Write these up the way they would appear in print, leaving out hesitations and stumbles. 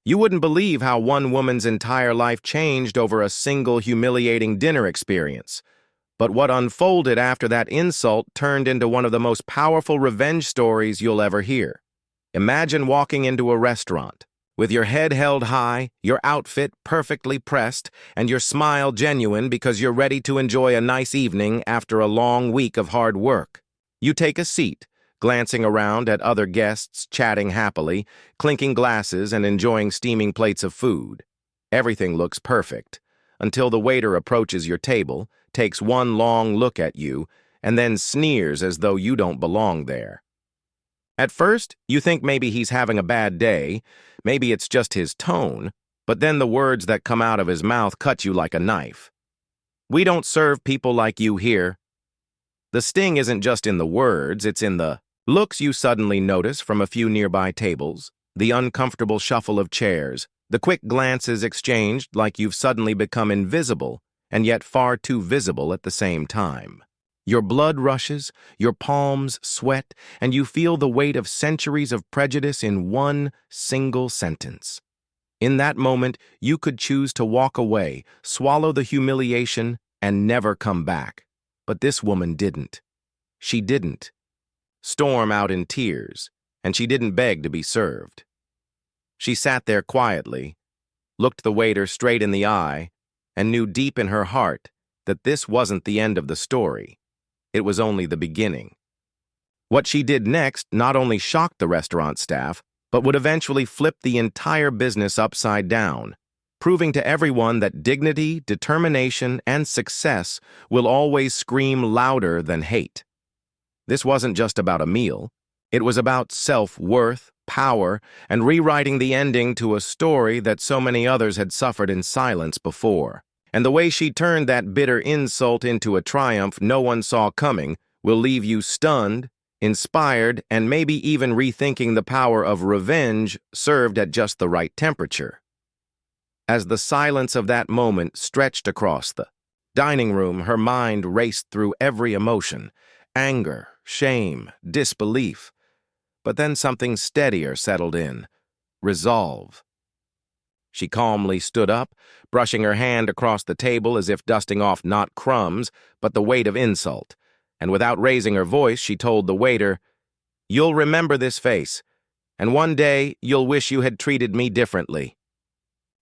You wouldn't believe how one woman's entire life changed over a single humiliating dinner experience. But what unfolded after that insult turned into one of the most powerful revenge stories you'll ever hear. Imagine walking into a restaurant, with your head held high, your outfit perfectly pressed, and your smile genuine because you're ready to enjoy a nice evening after a long week of hard work. You take a seat, glancing around at other guests chatting happily, clinking glasses and enjoying steaming plates of food. Everything looks perfect, until the waiter approaches your table, takes one long look at you, and then sneers as though you don't belong there. At first, you think maybe he's having a bad day, maybe it's just his tone, but then the words that come out of his mouth cut you like a knife. "We don't serve people like you here." The sting isn't just in the words, it's in the looks you suddenly notice from a few nearby tables, the uncomfortable shuffle of chairs, the quick glances exchanged like you've suddenly become invisible, and yet far too visible at the same time. Your blood rushes, your palms sweat, and you feel the weight of centuries of prejudice in one single sentence. In that moment, you could choose to walk away, swallow the humiliation, and never come back. But this woman didn't. She didn't. Storm out in tears, and she didn't beg to be served. She sat there quietly, looked the waiter straight in the eye, and knew deep in her heart that this wasn't the end of the story. It was only the beginning. What she did next not only shocked the restaurant staff, but would eventually flip the entire business upside down, proving to everyone that dignity, determination, and success will always scream louder than hate. This wasn't just about a meal. It was about self-worth, power, and rewriting the ending to a story that so many others had suffered in silence before. And the way she turned that bitter insult into a triumph no one saw coming will leave you stunned, inspired, and maybe even rethinking the power of revenge served at just the right temperature. As the silence of that moment stretched across the dining room, her mind raced through every emotion: anger, shame, disbelief. But then something steadier settled in: resolve. She calmly stood up, brushing her hand across the table as if dusting off not crumbs, but the weight of insult, and without raising her voice, she told the waiter, "You'll remember this face, and one day you'll wish you had treated me differently."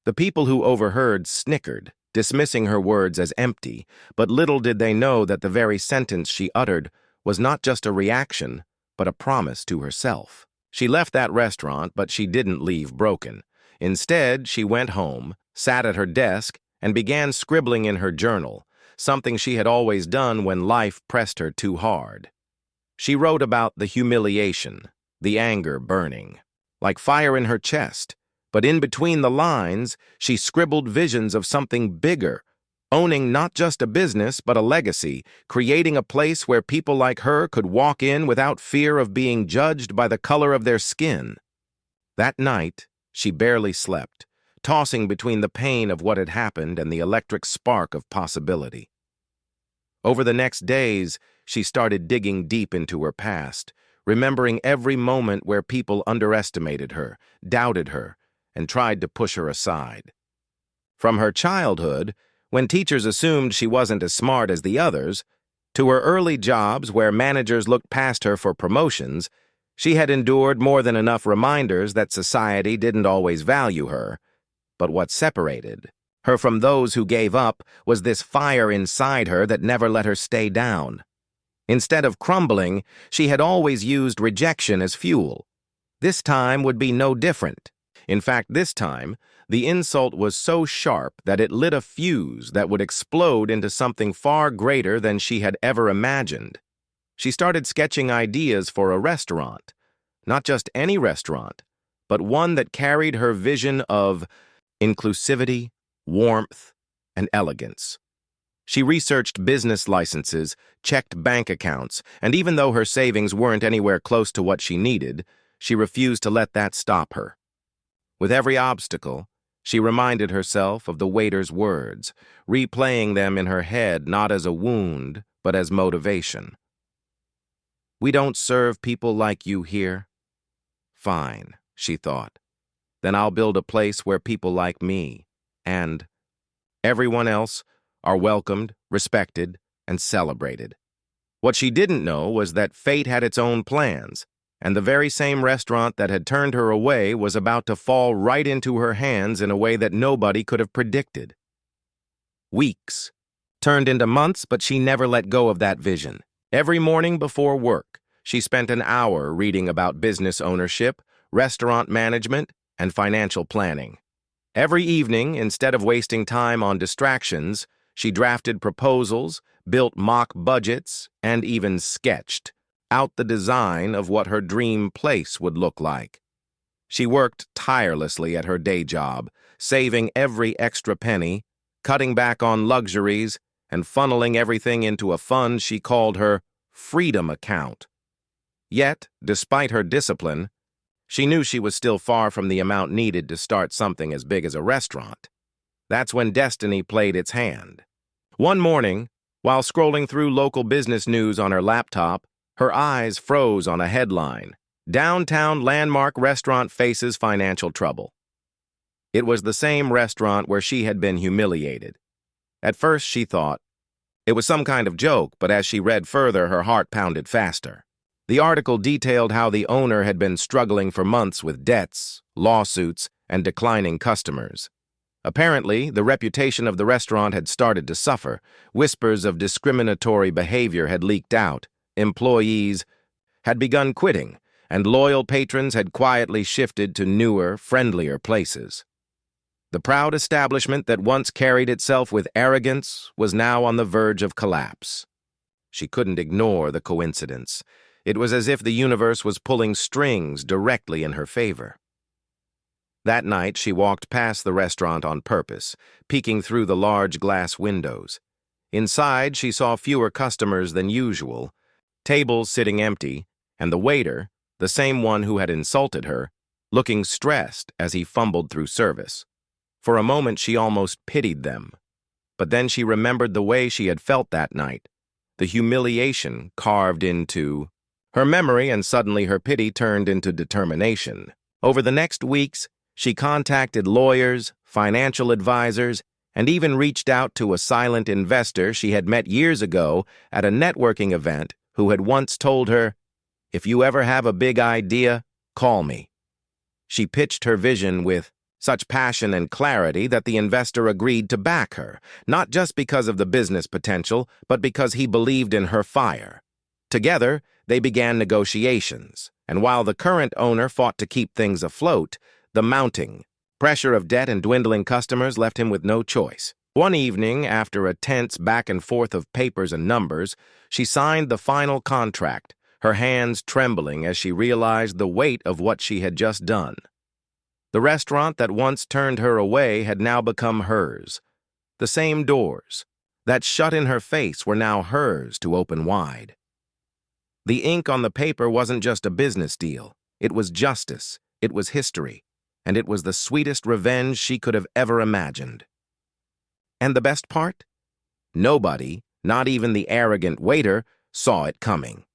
The people who overheard snickered, dismissing her words as empty, but little did they know that the very sentence she uttered was not just a reaction, but a promise to herself. She left that restaurant, but she didn't leave broken. Instead, she went home, sat at her desk, and began scribbling in her journal, something she had always done when life pressed her too hard. She wrote about the humiliation, the anger burning, like fire in her chest, but in between the lines, she scribbled visions of something bigger, owning not just a business but a legacy, creating a place where people like her could walk in without fear of being judged by the color of their skin. That night, she barely slept, tossing between the pain of what had happened and the electric spark of possibility. Over the next days, she started digging deep into her past, remembering every moment where people underestimated her, doubted her, and tried to push her aside. From her childhood, when teachers assumed she wasn't as smart as the others, to her early jobs where managers looked past her for promotions, she had endured more than enough reminders that society didn't always value her. But what separated her from those who gave up was this fire inside her that never let her stay down. Instead of crumbling, she had always used rejection as fuel. This time would be no different. In fact, this time, the insult was so sharp that it lit a fuse that would explode into something far greater than she had ever imagined. She started sketching ideas for a restaurant, not just any restaurant, but one that carried her vision of inclusivity, warmth, and elegance. She researched business licenses, checked bank accounts, and even though her savings weren't anywhere close to what she needed, she refused to let that stop her. With every obstacle, she reminded herself of the waiter's words, replaying them in her head not as a wound, but as motivation. "We don't serve people like you here." Fine, she thought. then I'll build a place where people like me and everyone else are welcomed, respected, and celebrated. What she didn't know was that fate had its own plans, and the very same restaurant that had turned her away was about to fall right into her hands in a way that nobody could have predicted. Weeks turned into months, but she never let go of that vision. Every morning before work, she spent an hour reading about business ownership, restaurant management, and financial planning. Every evening, instead of wasting time on distractions, she drafted proposals, built mock budgets, and even sketched out the design of what her dream place would look like. She worked tirelessly at her day job, saving every extra penny, cutting back on luxuries, and funneling everything into a fund she called her freedom account. Yet, despite her discipline, she knew she was still far from the amount needed to start something as big as a restaurant. That's when destiny played its hand. One morning, while scrolling through local business news on her laptop, her eyes froze on a headline: "Downtown landmark restaurant faces financial trouble." It was the same restaurant where she had been humiliated. At first, she thought it was some kind of joke, but as she read further, her heart pounded faster. The article detailed how the owner had been struggling for months with debts, lawsuits, and declining customers. Apparently, the reputation of the restaurant had started to suffer. Whispers of discriminatory behavior had leaked out. Employees had begun quitting, and loyal patrons had quietly shifted to newer, friendlier places. The proud establishment that once carried itself with arrogance was now on the verge of collapse. She couldn't ignore the coincidence. It was as if the universe was pulling strings directly in her favor. That night, she walked past the restaurant on purpose, peeking through the large glass windows. Inside, she saw fewer customers than usual, tables sitting empty, and the waiter, the same one who had insulted her, looking stressed as he fumbled through service. For a moment, she almost pitied them. But then she remembered the way she had felt that night, the humiliation carved into her memory, and suddenly her pity turned into determination. Over the next weeks, she contacted lawyers, financial advisors, and even reached out to a silent investor she had met years ago at a networking event who had once told her, "If you ever have a big idea, call me." She pitched her vision with such passion and clarity that the investor agreed to back her, not just because of the business potential, but because he believed in her fire. Together, they began negotiations, and while the current owner fought to keep things afloat, the mounting pressure of debt and dwindling customers left him with no choice. One evening, after a tense back and forth of papers and numbers, she signed the final contract, her hands trembling as she realized the weight of what she had just done. The restaurant that once turned her away had now become hers. The same doors that shut in her face were now hers to open wide. The ink on the paper wasn't just a business deal. It was justice, it was history, and it was the sweetest revenge she could have ever imagined. And the best part? Nobody, not even the arrogant waiter, saw it coming.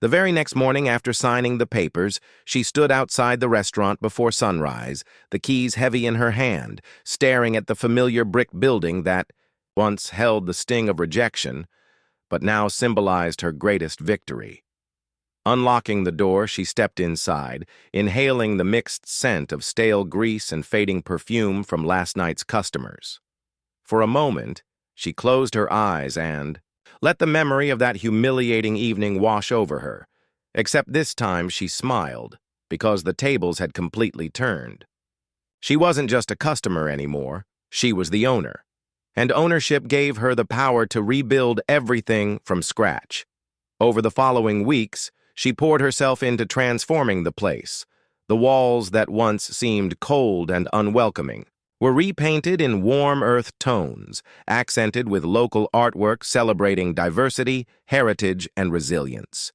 The very next morning after signing the papers, she stood outside the restaurant before sunrise, the keys heavy in her hand, staring at the familiar brick building that once held the sting of rejection, but now symbolized her greatest victory. Unlocking the door, she stepped inside, inhaling the mixed scent of stale grease and fading perfume from last night's customers. For a moment, she closed her eyes and let the memory of that humiliating evening wash over her, except this time she smiled, because the tables had completely turned. She wasn't just a customer anymore, she was the owner, and ownership gave her the power to rebuild everything from scratch. Over the following weeks, she poured herself into transforming the place. The walls that once seemed cold and unwelcoming were repainted in warm earth tones, accented with local artwork celebrating diversity, heritage, and resilience.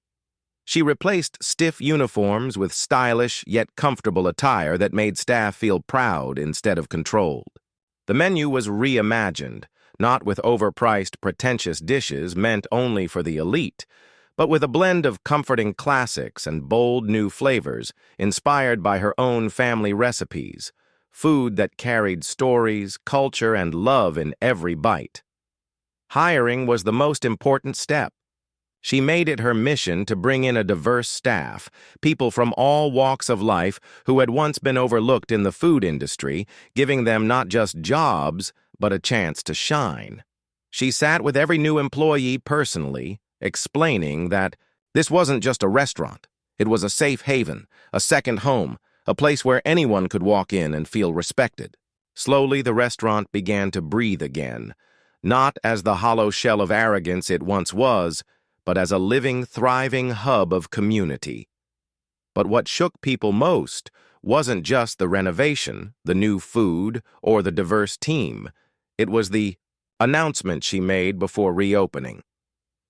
She replaced stiff uniforms with stylish yet comfortable attire that made staff feel proud instead of controlled. The menu was reimagined, not with overpriced, pretentious dishes meant only for the elite, but with a blend of comforting classics and bold new flavors inspired by her own family recipes, food that carried stories, culture, and love in every bite. Hiring was the most important step. She made it her mission to bring in a diverse staff, people from all walks of life who had once been overlooked in the food industry, giving them not just jobs, but a chance to shine. She sat with every new employee personally, explaining that this wasn't just a restaurant. It was a safe haven, a second home, a place where anyone could walk in and feel respected. Slowly, the restaurant began to breathe again, not as the hollow shell of arrogance it once was, but as a living, thriving hub of community. But what shook people most wasn't just the renovation, the new food, or the diverse team. It was the announcement she made before reopening.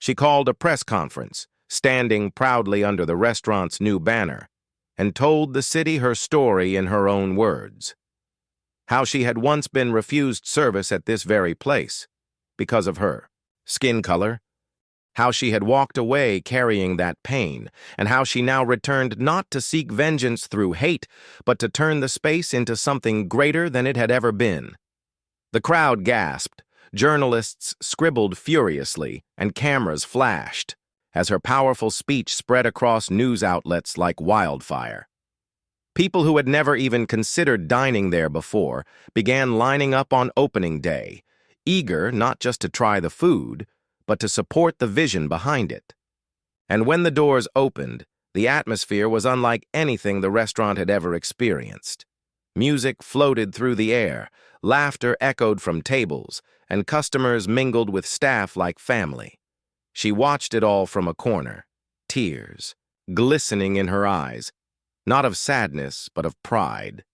She called a press conference, standing proudly under the restaurant's new banner, and told the city her story in her own words. How she had once been refused service at this very place because of her skin color, how she had walked away carrying that pain, and how she now returned not to seek vengeance through hate, but to turn the space into something greater than it had ever been. The crowd gasped, journalists scribbled furiously, and cameras flashed, as her powerful speech spread across news outlets like wildfire. People who had never even considered dining there before began lining up on opening day, eager not just to try the food, but to support the vision behind it. And when the doors opened, the atmosphere was unlike anything the restaurant had ever experienced. Music floated through the air, laughter echoed from tables, and customers mingled with staff like family. She watched it all from a corner, tears glistening in her eyes, not of sadness, but of pride.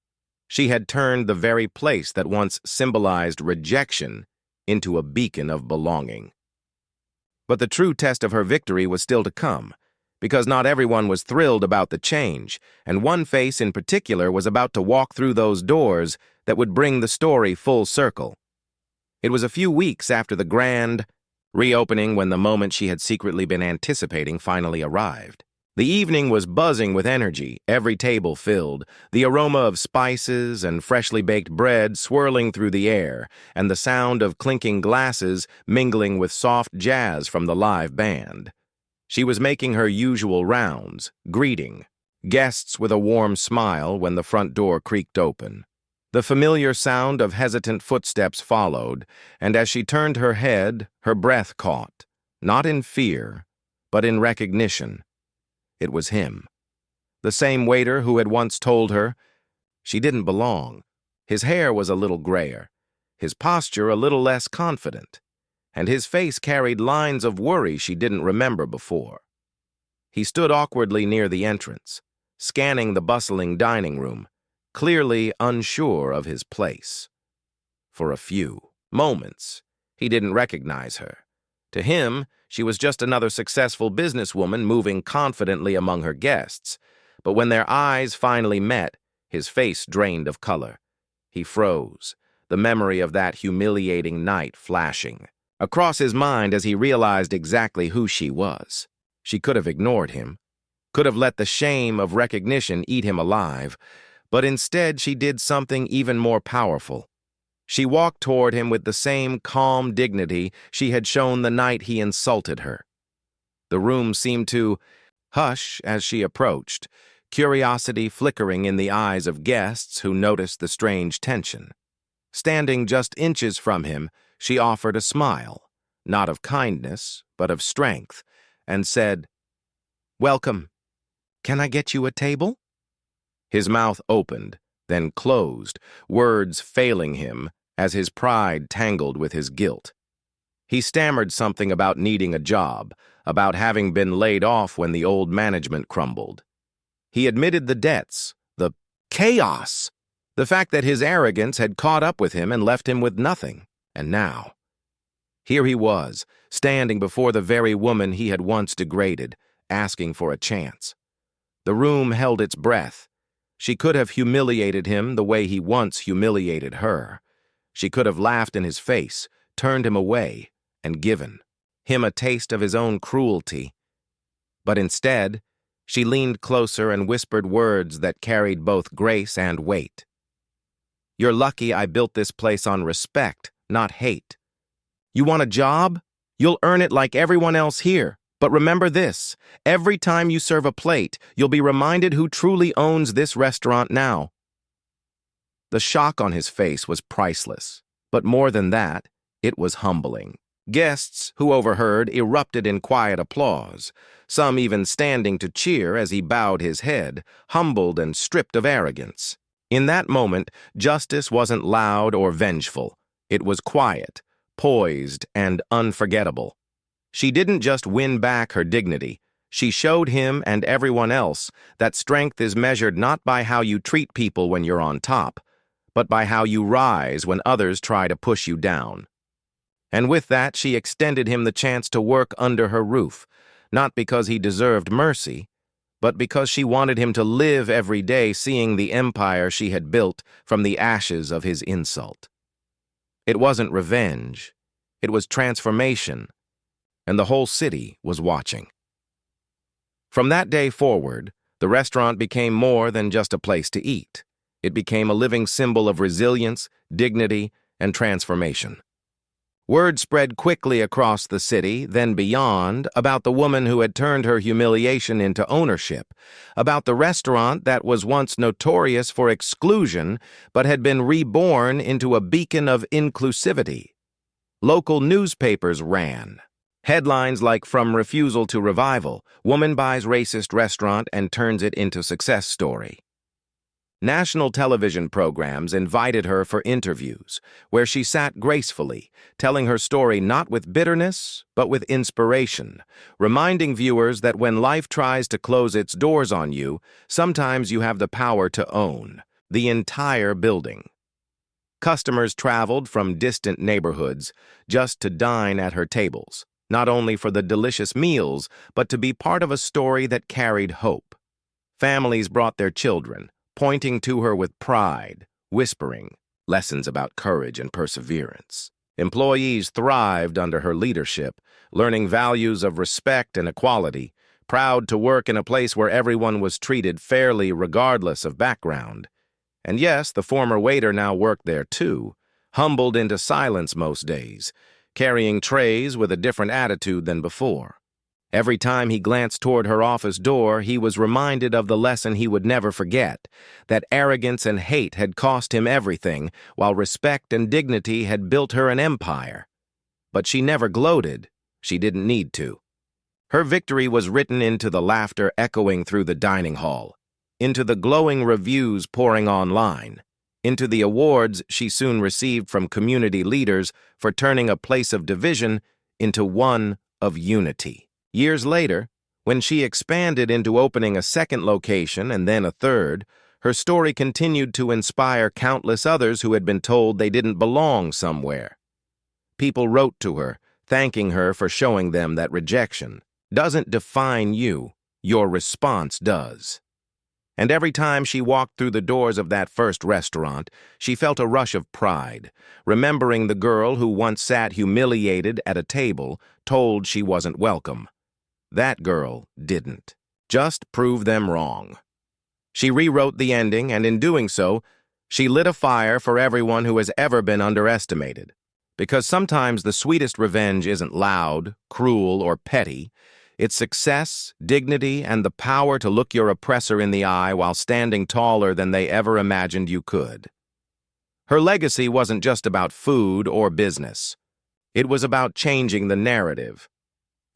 She had turned the very place that once symbolized rejection into a beacon of belonging. But the true test of her victory was still to come, because not everyone was thrilled about the change, and one face in particular was about to walk through those doors that would bring the story full circle. It was a few weeks after the grand reopening when the moment she had secretly been anticipating finally arrived. The evening was buzzing with energy, every table filled, the aroma of spices and freshly baked bread swirling through the air, and the sound of clinking glasses mingling with soft jazz from the live band. She was making her usual rounds, greeting guests with a warm smile when the front door creaked open. The familiar sound of hesitant footsteps followed, and as she turned her head, her breath caught, not in fear, but in recognition. It was him, the same waiter who had once told her she didn't belong. His hair was a little grayer, his posture a little less confident, and his face carried lines of worry she didn't remember before. He stood awkwardly near the entrance, scanning the bustling dining room, clearly unsure of his place. For a few moments, he didn't recognize her. To him, she was just another successful businesswoman moving confidently among her guests. But when their eyes finally met, his face drained of color. He froze, the memory of that humiliating night flashing across his mind as he realized exactly who she was. She could have ignored him, could have let the shame of recognition eat him alive, but instead she did something even more powerful. She walked toward him with the same calm dignity she had shown the night he insulted her. The room seemed to hush as she approached, curiosity flickering in the eyes of guests who noticed the strange tension. Standing just inches from him, she offered a smile, not of kindness, but of strength, and said, "Welcome. Can I get you a table?" His mouth opened, then closed, words failing him as his pride tangled with his guilt. He stammered something about needing a job, about having been laid off when the old management crumbled. He admitted the debts, the chaos, the fact that his arrogance had caught up with him and left him with nothing. And now, here he was, standing before the very woman he had once degraded, asking for a chance. The room held its breath. She could have humiliated him the way he once humiliated her. She could have laughed in his face, turned him away, and given him a taste of his own cruelty. But instead, she leaned closer and whispered words that carried both grace and weight. "You're lucky I built this place on respect, not hate. You want a job? You'll earn it like everyone else here. But remember this, every time you serve a plate, you'll be reminded who truly owns this restaurant now." The shock on his face was priceless, but more than that, it was humbling. Guests who overheard erupted in quiet applause, some even standing to cheer as he bowed his head, humbled and stripped of arrogance. In that moment, justice wasn't loud or vengeful. It was quiet, poised, and unforgettable. She didn't just win back her dignity. She showed him and everyone else that strength is measured not by how you treat people when you're on top, but by how you rise when others try to push you down. And with that, she extended him the chance to work under her roof, not because he deserved mercy, but because she wanted him to live every day seeing the empire she had built from the ashes of his insult. It wasn't revenge, it was transformation, and the whole city was watching. From that day forward, the restaurant became more than just a place to eat. It became a living symbol of resilience, dignity, and transformation. Word spread quickly across the city, then beyond, about the woman who had turned her humiliation into ownership, about the restaurant that was once notorious for exclusion but had been reborn into a beacon of inclusivity. Local newspapers ran. Headlines like "From Refusal to Revival, Woman Buys Racist Restaurant and Turns It into Success Story." National television programs invited her for interviews, where she sat gracefully, telling her story not with bitterness, but with inspiration, reminding viewers that when life tries to close its doors on you, sometimes you have the power to own the entire building. Customers traveled from distant neighborhoods just to dine at her tables, not only for the delicious meals, but to be part of a story that carried hope. Families brought their children, pointing to her with pride, whispering lessons about courage and perseverance. Employees thrived under her leadership, learning values of respect and equality, proud to work in a place where everyone was treated fairly regardless of background. And yes, the former waiter now worked there too, humbled into silence most days, carrying trays with a different attitude than before. Every time he glanced toward her office door, he was reminded of the lesson he would never forget, that arrogance and hate had cost him everything, while respect and dignity had built her an empire. But she never gloated. She didn't need to. Her victory was written into the laughter echoing through the dining hall, into the glowing reviews pouring online, into the awards she soon received from community leaders for turning a place of division into one of unity. Years later, when she expanded into opening a second location and then a third, her story continued to inspire countless others who had been told they didn't belong somewhere. People wrote to her, thanking her for showing them that rejection doesn't define you, your response does. And every time she walked through the doors of that first restaurant, she felt a rush of pride, remembering the girl who once sat humiliated at a table, told she wasn't welcome. That girl didn't. Just prove them wrong. She rewrote the ending, and in doing so, she lit a fire for everyone who has ever been underestimated. Because sometimes the sweetest revenge isn't loud, cruel, or petty. It's success, dignity, and the power to look your oppressor in the eye while standing taller than they ever imagined you could. Her legacy wasn't just about food or business. It was about changing the narrative.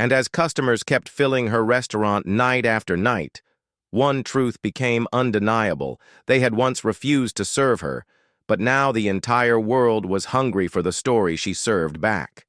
And as customers kept filling her restaurant night after night, one truth became undeniable. They had once refused to serve her, but now the entire world was hungry for the story she served back.